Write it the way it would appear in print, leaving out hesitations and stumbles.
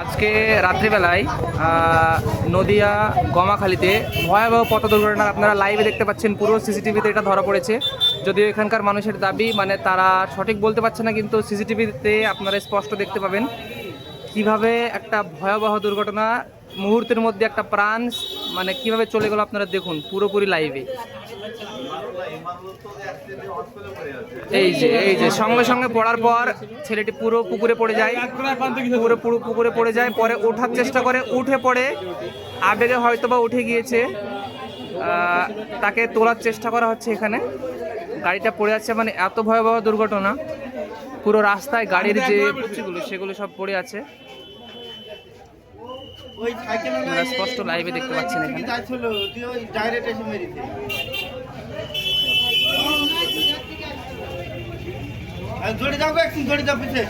আজকে রাত্রিবেলায় নদিয়া গমাখালিতে ভয়াবহ পথ দুর্ঘটনা আপনারা লাইভে দেখতে পাচ্ছেন। পুরো সিসিটিভিতে এটা ধরা পড়েছে। যদিও এখানকার মানুষের দাবি মানে তারা সঠিক বলতে পারছে না, কিন্তু সিসিটিভিতে আপনারা স্পষ্ট দেখতে পাবেন কিভাবে একটা ভয়াবহ দুর্ঘটনা মুহূর্তের মধ্যে একটা প্রাণ মানে কিভাবে চলে গেল। আপনারা দেখুন পুরোপুরি লাইভে। এই যে সঙ্গে সঙ্গে পড়ার পর ছেলেটি পুরো পুকুরে পড়ে যায়, পুরো পুকুরে পড়ে যায়। পরে ওঠার চেষ্টা করে, উঠে পড়ে, আবেগে হয়তোবা উঠে গিয়েছে। তাকে তোলার চেষ্টা করা হচ্ছে। এখানে গাড়িটা পড়ে আছে, মানে এত ভয়াবহ দুর্ঘটনা। পুরো রাস্তায় গাড়ির যে সেগুলো সব পড়ে আছে। স্পষ্ট লাইভে দেখতে পাচ্ছেন এখানে। জড়ি যাও, একটু জড়ি যাও পিছে।